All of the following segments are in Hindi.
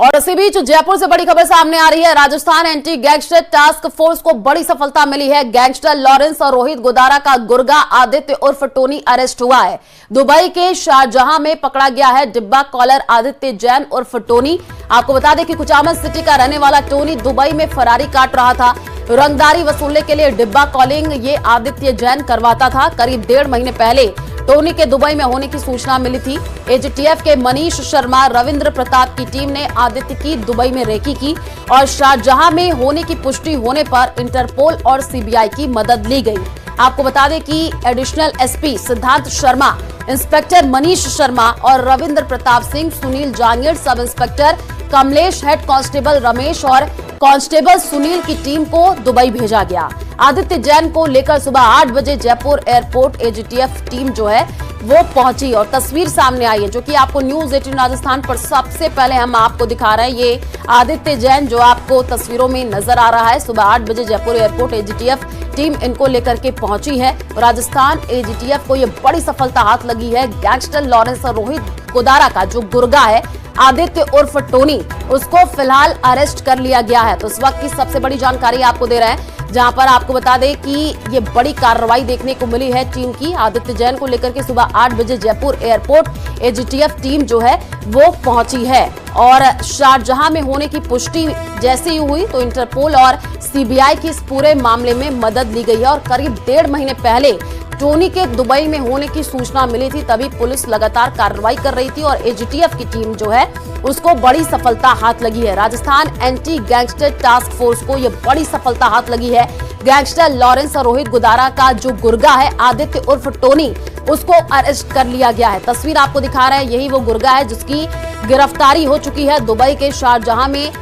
और इसी बीच जयपुर से बड़ी खबर सामने आ रही है। Rajasthan anti gangster task force को बड़ी सफलता मिली है। गैंगस्टर लॉरेंस और रोहित गोदारा का गुर्गा आदित्य उर्फ टोनी अरेस्ट हुआ है। दुबई के शारजाह में पकड़ा गया है डिब्बा कॉलर आदित्य जैन उर्फ टोनी। आपको बता दें कि कुचामन सिटी का रहने वाला टोनी दुबई में फरारी काट रहा था। रंगदारी वसूलने के लिए डिब्बा कॉलिंग ये आदित्य जैन करवाता था। करीब 1.5 महीने पहले टोनी के दुबई में होने की सूचना मिली थी। एजीटीएफ के मनीष शर्मा, रविंद्र प्रताप की टीम ने आदित्य की दुबई में रेकी की और शारजाह में होने की पुष्टि होने पर इंटरपोल और सीबीआई की मदद ली गई। आपको बता दें कि एडिशनल एसपी सिद्धांत शर्मा, इंस्पेक्टर मनीष शर्मा और Ravindra Pratap Singh, Sunil Jangid, sub inspector Kamlesh, head constable Ramesh और कांस्टेबल सुनील की टीम को दुबई भेजा गया। आदित्य जैन को लेकर सुबह 8 बजे जयपुर एयरपोर्ट एजीटीएफ टीम जो है वो पहुंची और तस्वीर सामने आई है, जो कि आपको न्यूज 18 राजस्थान पर सबसे पहले हम आपको दिखा रहे हैं। ये आदित्य जैन जो आपको तस्वीरों में नजर आ रहा है, सुबह 8 बजे जयपुर एयरपोर्ट एजीटीएफ टीम इनको लेकर के पहुंची है। राजस्थान एजीटीएफ को ये बड़ी सफलता हाथ लगी है। गैंगस्टर लॉरेंस और रोहित गोदारा का जो गुर्गा है आदित्य उर्फ टोनी, उसको फिलहाल अरेस्ट कर लिया गया है। तो इस वक्त की सबसे बड़ी जानकारी आपको दे रहे हैं, जहां पर आपको बता दें कि ये बड़ी कार्रवाई देखने को मिली है टीम की। आदित्य जैन को लेकर के सुबह 8 बजे जयपुर एयरपोर्ट एजीटीएफ टीम जो है वो पहुंची है और शारजाह में होने की पुष्टि जैसे ही हुई तो इंटरपोल और सीबीआई की इस पूरे मामले में मदद ली गई है। और करीब 1.5 महीने पहले टोनी के दुबई में होने की सूचना मिली थी, तभी पुलिस लगातार कार्रवाई कर रही थी और एजीटीएफ की टीम जो है उसको बड़ी सफलता हाथ लगी है। Rajasthan anti gangster task force को यह बड़ी सफलता हाथ लगी है। गैंगस्टर लॉरेंस और रोहित गोदारा का जो गुर्गा है आदित्य उर्फ टोनी, उसको अरेस्ट कर लिया गया है। तस्वीर आपको दिखा रहे हैं, यही वो गुर्गा है जिसकी गिरफ्तारी हो चुकी है। दुबई के शारजाह में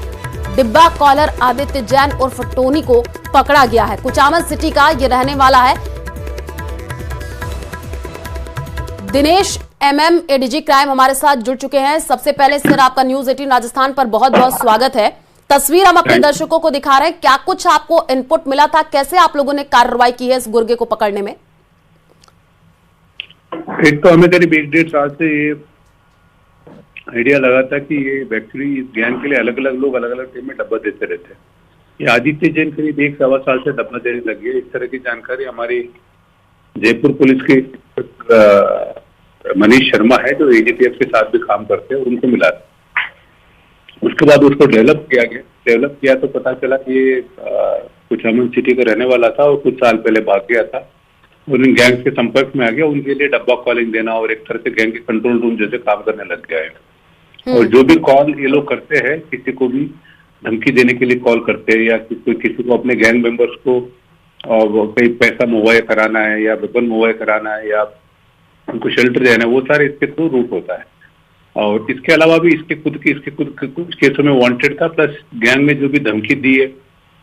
डिब्बा कॉलर आदित्य जैन उर्फ टोनी को पकड़ा गया है। कुचामन सिटी का ये रहने वाला है। दिनेश एमएम एडीजी क्राइम हमारे साथ जुड़ चुके हैं। सबसे पहले सर आपका न्यूज 18 राजस्थान पर बहुत बहुत स्वागत है। तस्वीर हम अपने दर्शकों को दिखा रहे हैं, क्या कुछ आपको इनपुट मिला था, कैसे आप लोगों ने कार्रवाई की है इस गुर्गे को पकड़ने में? एक तो हमें करीब 1-1.5 साल से ये आइडिया लगा था कि ये एक्चुअली इस गैंग के लिए अलग अलग लोग अलग अलग टीम में डब्बा देते रहते हैं। ये आदित्य जैन करीब 1-1.25 साल से डब्बा देने लगी है। इस तरह की जानकारी हमारी जयपुर पुलिस के मनीष शर्मा है जो एजीटीएफ के साथ भी काम करते हैं, उनको मिला था। उसके बाद उसको डेवलप किया तो पता चला कि ये कुचामन सिटी का रहने वाला था और कुछ साल पहले भाग गया था। उन गैंग के संपर्क में आ गया, उनके लिए डब्बा कॉलिंग देना और एक तरह से गैंग के कंट्रोल रूम जैसे काम करने लग गया है। और जो भी कॉल ये लोग करते हैं, किसी को भी धमकी देने के लिए कॉल करते हैं या किसी को अपने गैंग मेंबर्स को कहीं पैसा मुहैया कराना है या वेपन मुहैया कराना है या उनको शेल्टर देना है, वो सारे इसके थ्रू रूट होता है। और इसके अलावा भी इसके खुद कुछ केसों में वांटेड था, प्लस गैंग में जो भी धमकी दी है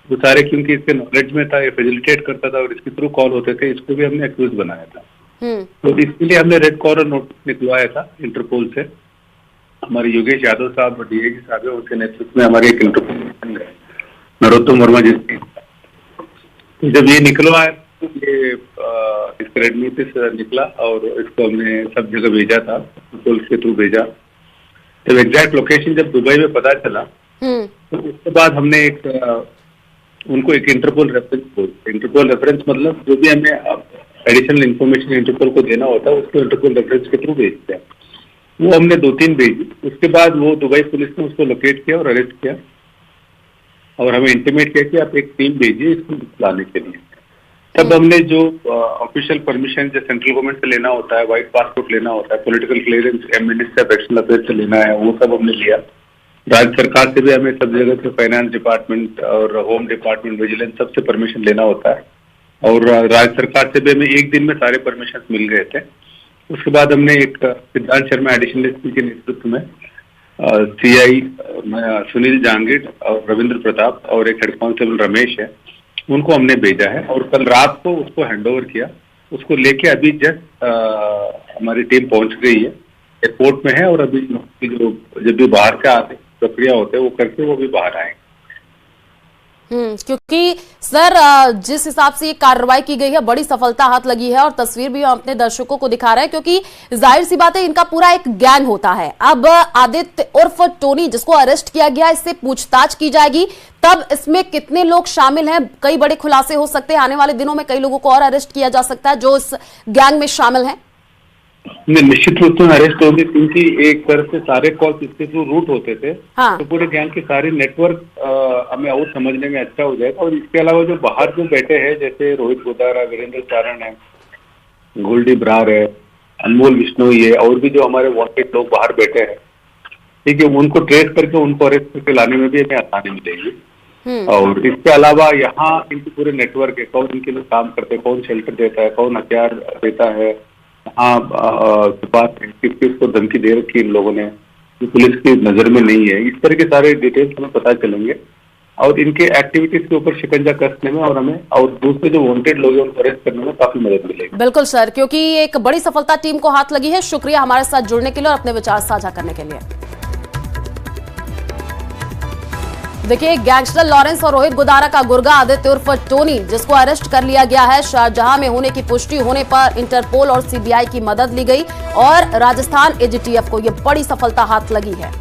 वो सारे क्योंकि इसके नॉलेज में था, ये फैसिलिटेट करता था और इसके थ्रू कॉल होते थे, इसको भी हमने एक्यूज बनाया था। तो इसके लिए हमने रेड कॉर्नर नोटिस निकलवाया था इंटरपोल से। हमारे योगेश यादव साहब और डीआईजी साहब है, उनके नेतृत्व में हमारे एक इंटरपोल नरोत्तम वर्मा जी, तो जब ये निकलवाया तो ये इसका रेड नोटिस निकला और इसको हमने सब जगह भेजा था, पुलिस के थ्रू भेजा। जब एग्जैक्ट लोकेशन जब दुबई में पता चला तो उसके बाद हमने उनको एक इंटरपोल रेफरेंस मतलब जो भी हमें एडिशनल इन्फॉर्मेशन इंटरपोल को देना होता है उसको इंटरपोल रेफरेंस के थ्रू भेजते हैं। वो हमने 2-3 भेजी। उसके बाद वो दुबई पुलिस ने उसको लोकेट किया और अरेस्ट किया और हमें इंटीमेट किया कि आप एक टीम भेजिए इसको लाने के लिए। तब हमने जो ऑफिशियल परमिशन जो सेंट्रल गवर्नमेंट से लेना होता है, व्हाइट पासपोर्ट लेना होता है, political clearance ministry of external affairs से लेना है, वो सब हमने लिया। राज्य सरकार से भी हमें सब जगह से फाइनेंस डिपार्टमेंट और होम डिपार्टमेंट, विजिलेंस सबसे परमिशन लेना होता है और राज्य सरकार से भी हमें 1 दिन में सारे परमिशन मिल गए थे। उसके बाद हमने एक सिद्धांत शर्मा एडिशनल एसपी के नेतृत्व में सीआई सुनील जांगीड़ और रविंद्र प्रताप और एक हेड कांस्टेबल रमेश है, उनको हमने भेजा है और कल रात को उसको हैंडओवर किया। उसको लेके अभी जस्ट हमारी टीम पहुंच गई है, एयरपोर्ट में है और अभी जो जब भी बाहर का आते प्रक्रिया होते हैं वो करके वो भी बाहर आएंगे। क्योंकि सर जिस हिसाब से ये कार्रवाई की गई है बड़ी सफलता हाथ लगी है और तस्वीर भी हम अपने दर्शकों को दिखा रहे हैं, क्योंकि जाहिर सी बात है इनका पूरा एक गैंग होता है। अब आदित्य उर्फ टोनी जिसको अरेस्ट किया गया, इससे पूछताछ की जाएगी, तब इसमें कितने लोग शामिल हैं, कई बड़े खुलासे हो सकते हैं। आने वाले दिनों में कई लोगों को और अरेस्ट किया जा सकता है जो इस गैंग में शामिल हैं। निश्चित रूप से अरेस्ट होंगे, क्योंकि एक तरह से सारे कॉल्स इसके थ्रू रूट होते थे। हाँ। तो पूरे गैंग के सारे नेटवर्क हमें और समझने में अच्छा हो जाएगा। और इसके अलावा जो बाहर जो बैठे हैं, जैसे रोहित गोदारा, वीरेंद्र चारण है, गोल्डी ब्रार है, अनमोल बिश्नोई है, और भी जो हमारे वांटेड लोग बाहर बैठे हैं, ठीक है, उनको ट्रेस करके उनको अरेस्ट करके लाने में भी हमें आसानी मिलेगी। और इसके अलावा यहाँ इनके पूरे नेटवर्क है, कौन इनके लिए काम करते हैं, कौन शेल्टर देता है, कौन हथियार देता है, हाँ किस किस को धमकी दे रखी इन लोगों ने, जो पुलिस की नजर में नहीं है, इस तरह के सारे डिटेल्स हमें पता चलेंगे। और इनके एक्टिविटीज के ऊपर शिकंजा कसने में और हमें और दूसरे जो वांटेड लोग हैं उनको अरेस्ट करने में काफी मदद मिलेगी। बिल्कुल सर, क्योंकि एक बड़ी सफलता टीम को हाथ लगी है। शुक्रिया हमारे साथ जुड़ने के लिए और अपने विचार साझा करने के लिए। देखिए, गैंगस्टर लॉरेंस और रोहित गोदारा का गुर्गा आदित्य उर्फ टोनी, जिसको अरेस्ट कर लिया गया है, शारजहां में होने की पुष्टि होने पर इंटरपोल और सीबीआई की मदद ली गई और राजस्थान एजीटीएफ को यह बड़ी सफलता हाथ लगी है।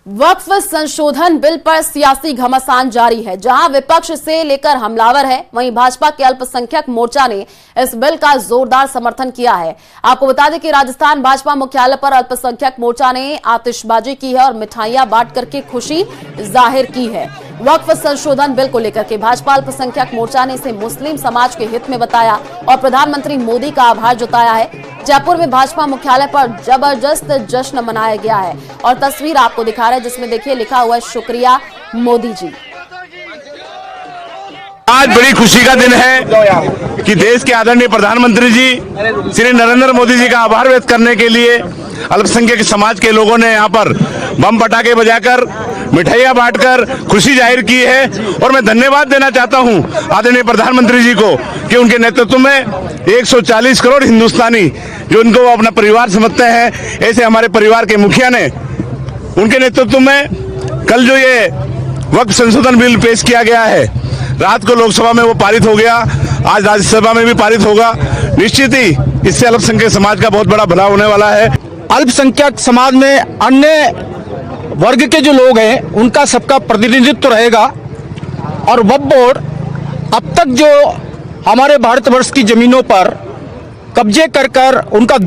वक्फ संशोधन बिल पर सियासी घमासान जारी है। जहां विपक्ष से लेकर हमलावर है, वहीं भाजपा के अल्पसंख्यक मोर्चा ने इस बिल का जोरदार समर्थन किया है। आपको बता दें कि राजस्थान भाजपा मुख्यालय पर अल्पसंख्यक मोर्चा ने आतिशबाजी की है और मिठाइयां बांट करके खुशी जाहिर की है। वक्फ संशोधन बिल को लेकर के भाजपा अल्पसंख्यक मोर्चा ने इसे मुस्लिम समाज के हित में बताया और प्रधानमंत्री मोदी का आभार जताया है। जयपुर में भाजपा मुख्यालय पर जबरदस्त जश्न मनाया गया है और तस्वीर आपको दिखा रहे हैं, जिसमें देखिए लिखा हुआ है शुक्रिया मोदी जी। आज बड़ी खुशी का दिन है कि देश के आदरणीय प्रधानमंत्री जी श्री नरेंद्र मोदी जी का आभार व्यक्त करने के लिए अल्पसंख्यक समाज के लोगों ने यहाँ पर बम पटाखे बजाकर मिठाइयां बांटकर खुशी जाहिर की है। और मैं धन्यवाद देना चाहता हूँ आदरणीय प्रधानमंत्री जी को कि उनके नेतृत्व में 140 करोड़ हिंदुस्तानी जो उनको अपना परिवार समझते हैं, ऐसे हमारे परिवार के मुखिया ने उनके नेतृत्व में कल जो ये वक्फ संशोधन बिल पेश किया गया है, रात को लोकसभा में वो पारित हो गया, आज राज्यसभा में भी पारित होगा। निश्चित ही इससे अल्पसंख्यक समाज का बहुत बड़ा भला होने वाला है। अल्पसंख्यक समाज में अन्य वर्ग के जो लोग हैं उनका सबका प्रतिनिधित्व रहेगा और वक्फ बोर्ड अब तक जो हमारे भारतवर्ष की जमीनों पर कब्जे कर उनका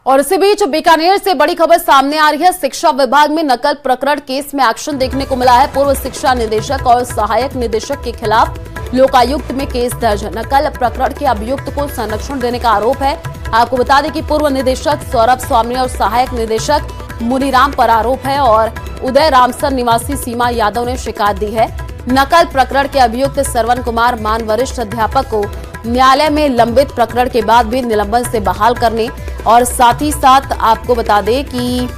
और इसी बीच बीकानेर से बड़ी खबर सामने आ रही है। शिक्षा विभाग में नकल प्रकरण केस में एक्शन देखने को मिला है। पूर्व शिक्षा निदेशक और सहायक निदेशक के खिलाफ लोकायुक्त में केस दर्ज है। नकल प्रकरण के अभियुक्त को संरक्षण देने का आरोप है। आपको बता दें कि पूर्व निदेशक सौरभ स्वामी और सहायक निदेशक मुनीराम पर आरोप है और उदय रामसर निवासी सीमा यादव ने शिकायत दी है। नकल प्रकरण के अभियुक्त श्रवण कुमार मान वरिष्ठ अध्यापक को न्यायालय में लंबित प्रकरण के बाद भी निलंबन से बहाल करने और साथ ही साथ आपको बता दें कि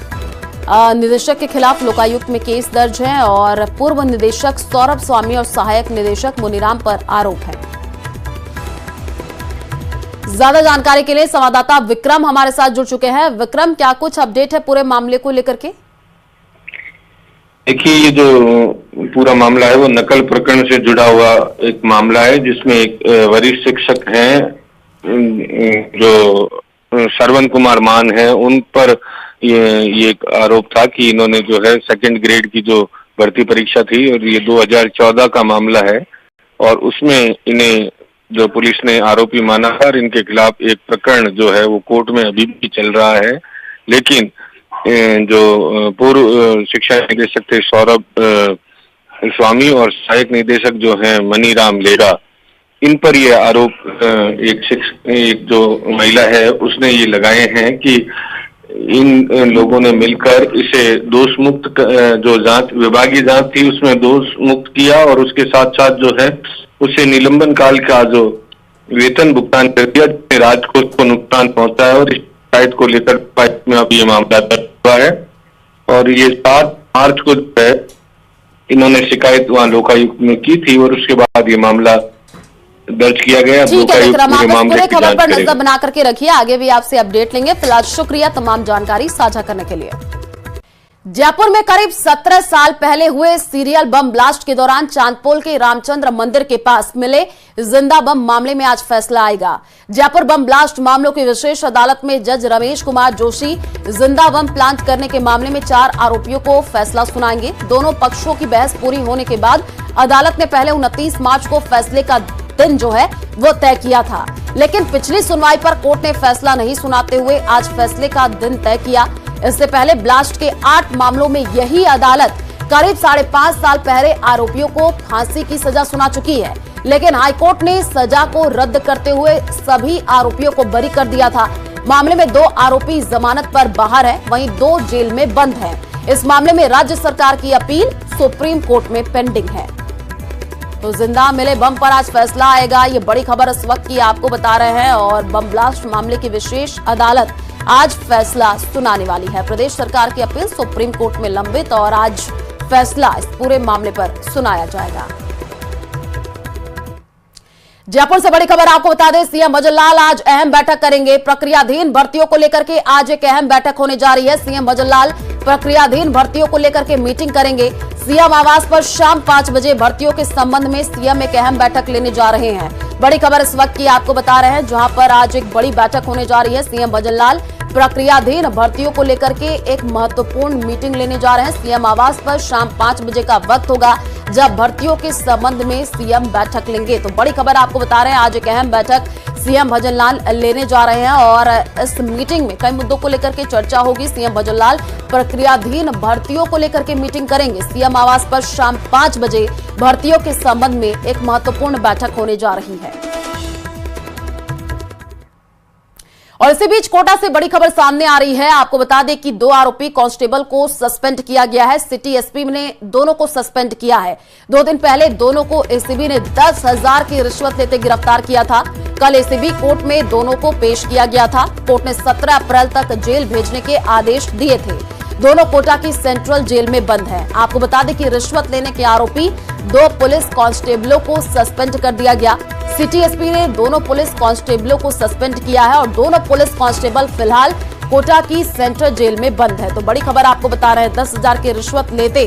निदेशक के खिलाफ लोकायुक्त में केस दर्ज है और पूर्व निदेशक सौरभ स्वामी और सहायक निदेशक मुनीराम पर आरोप है। ज्यादा जानकारी के लिए संवाददाता विक्रम हमारे साथ जुड़ चुके हैं। विक्रम, क्या कुछ अपडेट है पूरे मामले को लेकर के? देखिए, ये जो पूरा मामला है वो नकल प्रकरण से जुड़ा हुआ एक मामला है, जिसमें एक वरिष्ठ शिक्षक हैं जो श्रवण कुमार मान है, उन पर ये एक आरोप था कि इन्होंने जो है सेकंड ग्रेड की जो भर्ती परीक्षा थी और ये 2014 का मामला है और उसमें इन्हें जो पुलिस ने आरोपी माना और इनके खिलाफ एक प्रकरण जो है वो कोर्ट में अभी भी चल रहा है। लेकिन जो पूर्व शिक्षा निदेशक थे सौरभ स्वामी और सहायक निदेशक जो हैं मनीराम लेरा, इन पर ये आरोप एक जो महिला है उसने ये लगाए हैं कि इन लोगों ने मिलकर इसे दोष मुक्त जो जांच विभागीय जांच थी उसमें दोष मुक्त किया और उसके साथ साथ जो है उसे निलंबन काल का जो वेतन भुगतान कर दिया, राजकोष को नुकसान पहुंचा है और इस शिकायत को लेकर में अब ये मामला दर्ज हुआ है और ये 7 मार्च को जो है इन्होंने शिकायत वहां लोकायुक्त में की थी और उसके बाद ये मामला दर्ज किया गया। ठीक है विक्रम, आप पूरे खबर पर नजर बना करके रखिए, आगे भी आपसे अपडेट लेंगे। फिलहाल शुक्रिया तमाम जानकारी साझा करने के लिए। जयपुर में करीब 17 साल पहले हुए सीरियल बम ब्लास्ट के दौरान चांदपोल के रामचंद्र मंदिर के पास मिले जिंदा बम मामले में आज फैसला आएगा। जयपुर बम ब्लास्ट मामलों की विशेष अदालत में जज रमेश कुमार जोशी जिंदा बम प्लांट करने के मामले में 4 आरोपियों को फैसला सुनाएंगे। दोनों पक्षों की बहस पूरी होने के बाद अदालत ने पहले 29 मार्च को फैसले का दिन जो है वो तय किया था, लेकिन पिछली सुनवाई पर कोर्ट ने फैसला नहीं सुनाते हुए आज फैसले का दिन तय किया। इससे पहले ब्लास्ट के 8 मामलों में यही अदालत करीब 5.5 साल पहले आरोपियों को फांसी की सजा सुना चुकी है, लेकिन हाईकोर्ट ने सजा को रद्द करते हुए सभी आरोपियों को बरी कर दिया था। मामले में 2 आरोपी जमानत पर बाहर हैं, वहीं 2 जेल में बंद हैं। इस मामले में राज्य सरकार की अपील सुप्रीम कोर्ट में पेंडिंग है। तो जिंदा मिले बम पर आज फैसला आएगा, ये बड़ी खबर इस वक्त की आपको बता रहे हैं। और बम ब्लास्ट मामले की विशेष अदालत आज फैसला सुनाने वाली है। प्रदेश सरकार की अपील सुप्रीम कोर्ट में लंबित और आज फैसला इस पूरे मामले पर सुनाया जाएगा। जयपुर से बड़ी खबर आपको बता दें, सीएम भजन लाल आज अहम बैठक करेंगे। प्रक्रियाधीन भर्तियों को लेकर के आज एक अहम बैठक होने जा रही है। सीएम भजन लाल प्रक्रियाधीन भर्तियों को लेकर के मीटिंग करेंगे। सीएम आवास पर शाम 5 बजे भर्तियों के संबंध में सीएम एक अहम बैठक लेने जा रहे हैं। बड़ी खबर इस वक्त की आपको बता रहे हैं, जहां पर आज एक बड़ी बैठक होने जा रही है। सीएम भजन लाल प्रक्रियाधीन भर्तियों को लेकर के एक महत्वपूर्ण मीटिंग लेने जा रहे हैं। सीएम आवास पर शाम 5 बजे का वक्त होगा जब भर्तियों के संबंध में सीएम बैठक लेंगे। तो बड़ी खबर आपको बता रहे हैं, आज एक अहम बैठक सीएम भजन लाल लेने जा रहे हैं और इस मीटिंग में कई मुद्दों को लेकर के चर्चा होगी। सीएम भजन लाल प्रक्रियाधीन भर्तियों को लेकर के मीटिंग करेंगे। सीएम आवास पर शाम 5 बजे भर्तियों के संबंध में एक महत्वपूर्ण बैठक होने जा रही है। और इसी बीच कोटा से बड़ी खबर सामने आ रही है। आपको बता दें कि 2 आरोपी कांस्टेबल को सस्पेंड किया गया है। सिटी एसपी ने दोनों को सस्पेंड किया है। 2 दिन पहले दोनों को एसीबी ने 10,000 की रिश्वत लेते गिरफ्तार किया था। कल एसीबी कोर्ट में दोनों को पेश किया गया था। कोर्ट ने 17 अप्रैल तक जेल भेजने के आदेश दिए थे। दोनों कोटा की सेंट्रल जेल में बंद हैं। आपको बता दें कि रिश्वत लेने के आरोपी 2 पुलिस कांस्टेबलों को सस्पेंड कर दिया गया। सिटी एसपी ने दोनों पुलिस कांस्टेबलों को सस्पेंड किया है और दोनों पुलिस कांस्टेबल फिलहाल कोटा की सेंट्रल जेल में बंद है। तो बड़ी खबर आपको बता रहे हैं, 10,000 की रिश्वत लेते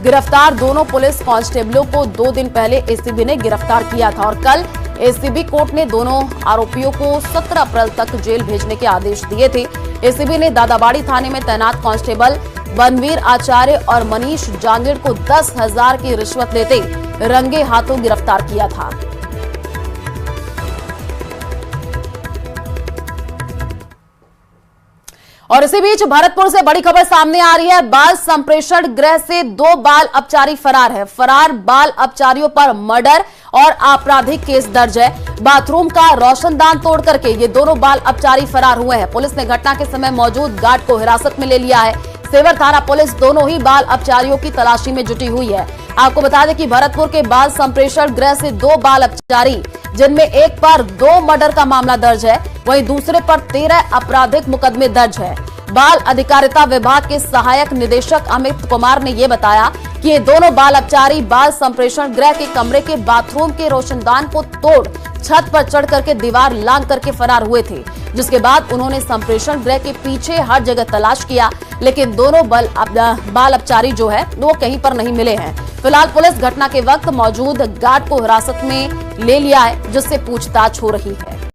गिरफ्तार दोनों पुलिस कांस्टेबलों को 2 दिन पहले एसीबी ने गिरफ्तार किया था और कल एसीबी कोर्ट ने दोनों आरोपियों को 17 अप्रैल तक जेल भेजने के आदेश दिए थे। एसीबी ने दादाबाड़ी थाने में तैनात कांस्टेबल बनवीर आचार्य और मनीष जांगिड़ को 10,000 की रिश्वत लेते रंगे हाथों गिरफ्तार किया था। और इसी बीच भरतपुर से बड़ी खबर सामने आ रही है। बाल संप्रेषण गृह से 2 बाल अपचारी फरार है। फरार बाल अपचारियों पर मर्डर और आपराधिक केस दर्ज है। बाथरूम का रोशनदान तोड़ करके ये दोनों बाल अपचारी फरार हुए हैं। पुलिस ने घटना के समय मौजूद गार्ड को हिरासत में ले लिया है। सेवर थाना पुलिस दोनों ही बाल अपचारियों की तलाशी में जुटी हुई है। आपको बता दें कि भरतपुर के बाल संप्रेषण गृह से 2 बाल अपचारी, जिनमें एक पर 2 मर्डर का मामला दर्ज है, वहीं दूसरे पर 13 आपराधिक मुकदमे दर्ज है। बाल अधिकारिता विभाग के सहायक निदेशक अमित कुमार ने यह बताया कि ये दोनों बाल अपचारी बाल संप्रेषण गृह के कमरे के बाथरूम के रोशनदान को तोड़ छत पर चढ़ करके दीवार लांघ करके फरार हुए थे, जिसके बाद उन्होंने संप्रेषण गृह के पीछे हर जगह तलाश किया, लेकिन दोनों बाल अपचारी जो है वो कहीं पर नहीं मिले हैं। फिलहाल पुलिस घटना के वक्त मौजूद गार्ड को हिरासत में ले लिया है, जिससे पूछताछ हो रही है।